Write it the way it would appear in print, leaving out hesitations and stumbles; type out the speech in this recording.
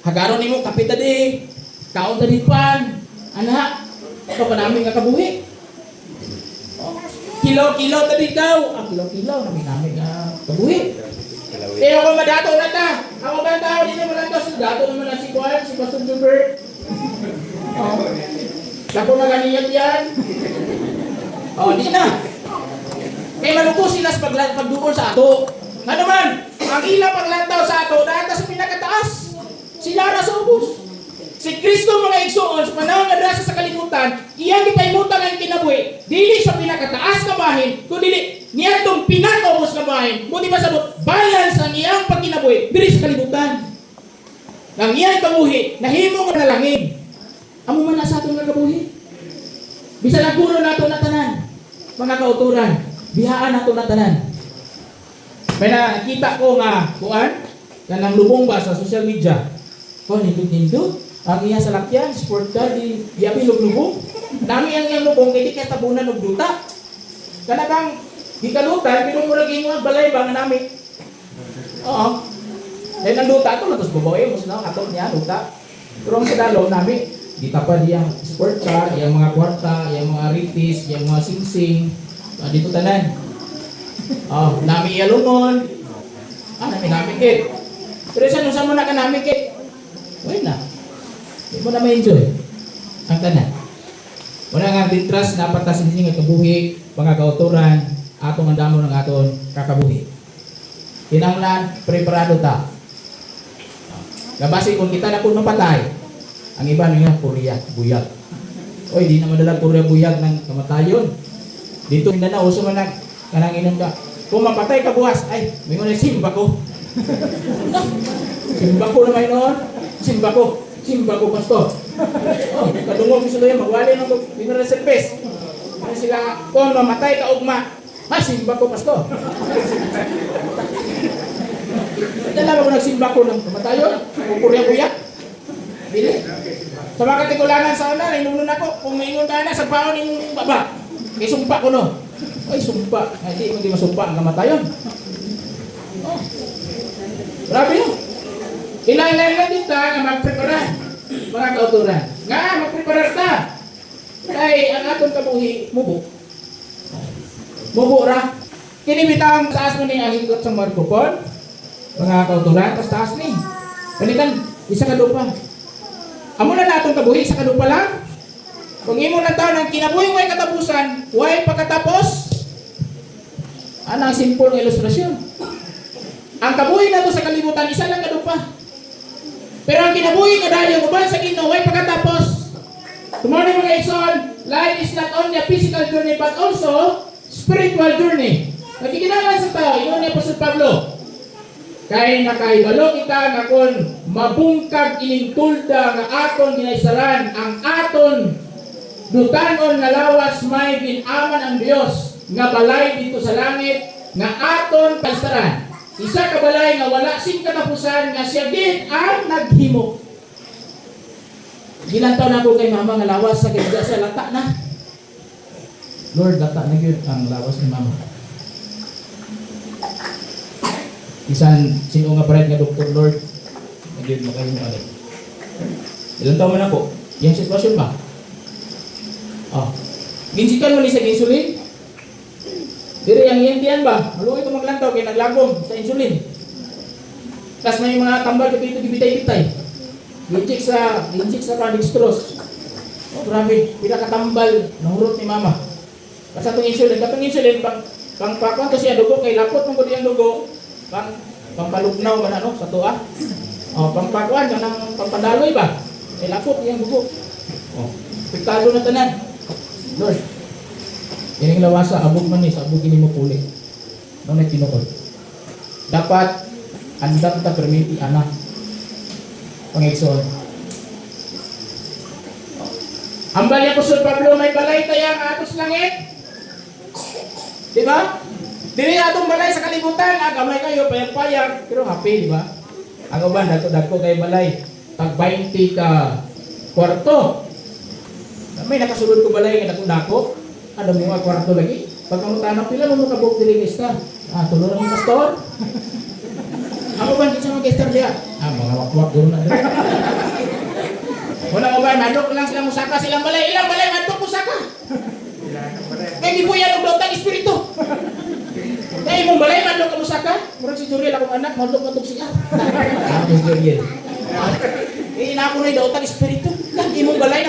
Hagaron nimo kapit tadi. Kaon tadi pan. Anak, ito pa namin nga kabuhi. Kilo-kilo tadi daw. Kilo-kilo namin nga kabuhi. Pero kung madato na ta, ako ba ang tao dito malantos? Dato naman na si Juan, si Pastor Gilbert. Dako na ganyan yan. Di na. Kaya maluko sila sa pagdukol sa ato. Nga naman, ang ila paglantaw sa ato, dahil sa pinakataas. Sila na sa ubos. Si Kristo mga igsoon, sa panahon nga drasa sa kalibutan, iyang ipaimutan ang kinabuhi, dili sa pinakataas na bahin, kundi niya itong pinakobos na bahin, kundi masabot, balance ang iyang pagkinabuhi, dili sa kalibutan. Nang iyang kabuhi, nahimo nga nalangin. Amo man na sa atong kabuhi. Bisa nagpuno nato na tanan, mga kauturan, bihaan nato na tanan. May nakita ko nga, kuan, kanang lubong ba sa social media, nindot-nindot, ang iya sa lakyan, sport car, di lubong. Nami ang iyang lubong, kaya di kaya tabunan ng duta. Kanabang, di kalutan, pero mo lagi mo balay ba nga nami. Dahil ang duta ito, natos babae, mas na, ato niya, duta. Pero ang sadalo nami, di tapad yung sport car, yung mga kwarta, yung mga ritis, yung mga singsing, dito tanan. Nami iyalungon. Nami kit. Pero saan mo na ka nami kit? Wala na. Hindi mo na ma-enjoy ang tanan. Wala nga ditras na patasin nga kabuhi, mga kauturan, atong ang damo ng aton kakabuhi. Kinahanglan, preparado ta. Labasi kung kita na kung mapatay, ang iba nga purya, buyag. Oy, di na madalang purya buyag ng kamatayon. Dito hindi na uso man kanang inom ka. Kung mapatay ka bukas, ay, may mga simba ko. Simba ko naman noon. Simba ko, pastor. Kadungog gusto yan, magwali ng dinara service. Ano sila, kung mamatay ka ugma, simba ko, pastor. Dala mo nagsimba ko ng kamatayon, pupurya-buyak. Bili. Sa mga katikulangan sa una, inunon ako, kung maingon ka na, sa paon yung baba. Kaya sumpa ko no. Ay, sumpa. Hindi masumpa ang kamatayon. Grabe yun. Ilang dito nga magprepara, mga kauturan. Nga, magprepara ta. Kaya ang atong kabuhi, mubo. Mubo ra. Kinibitang taas mo ni ang ikot sa markupon, mga kauturan, tas taas ni. Kanitan, isa kadupa. Amo na natong kabuhi, isa kadupa lang. Kung imo na taon ang kinabuhi mo ay katapusan, huwag pagkatapos. Ang simple ng ilustrasyon. Ang kabuhi na to sa kalibutan, isa lang kadupa. Pero ang kinabuhi ka dahil uban sa Ginoo ay pagkatapos. Tomorrow mga igsoon, life is not only a physical journey but also spiritual journey. Nagkikinalan sa tao, yun ni Apostol Pablo. Kaya nakahibalo kita na kung mabungkag inintulda nga aton ginaisaran ang aton dutanon nga lawas may binaman ang Dios nga balay dito sa langit nga aton kaisaran. Isa ka balay nga wala sing katapusan nga siya din ang naghimo. Gilantaw na ko kay mama nga lawas sa kaya sa lata na. Lord, lata na gyud ang lawas ni mama. Isan sino nga parehas nga doktor, Lord? Nagyud mo kayo mo. Ilang taon man ako? Yung sitwasyon ba? Ginsikan mo ni sa insulin? Diri ang yantian ba? Maluoy ko maglantaw kay naglagom sa insulin. Tapos may mga tambal dito gibitay-bitay. Ginchik sa dextrose. Grabe, pila ka tambal nahurot ni mama. Kasi katong insulin pang pakwan kasi ang dugo kay lapot mong gud ang dugo. Pang palugnaw man sa tuwa. Pang pakwan kanang pampadaloy ba? Kay lapot iyang dugo. Piktado na tanan. Lord, ining lawasa, abog man ni, sa abog ini mo puli. Nung nagtinukod. Dapat, andam ta permiti anak. Pangigsoon. Ang bali Apostol Pablo, may balay tayang atos langit. Diba? Dili atong balay sa kalibutan, gamay kayo, payag-payag, pero happy, diba? Ang uban, dagko kay balay. Tag 20 ka kwarto. May nakasulod ko balay nga dako. Ada mo nga kwarto lagi. Pag kamutanang pila mo kabuk diri lista. Tulo na ni pastor. Ako ba hindi sa mag-star siya? Mga wakwak doon na. Wala ko ba, madok lang silang musaka, silang balay. Ilang balay, madok musaka. Kaya di po yan ang daw tang espiritu. Kaya imong balay, madok ka musaka. Murag si Juriel akong anak, madok siya. Ako si Juriel. Ina ko na yung daw tang espiritu. Kaya imong balay,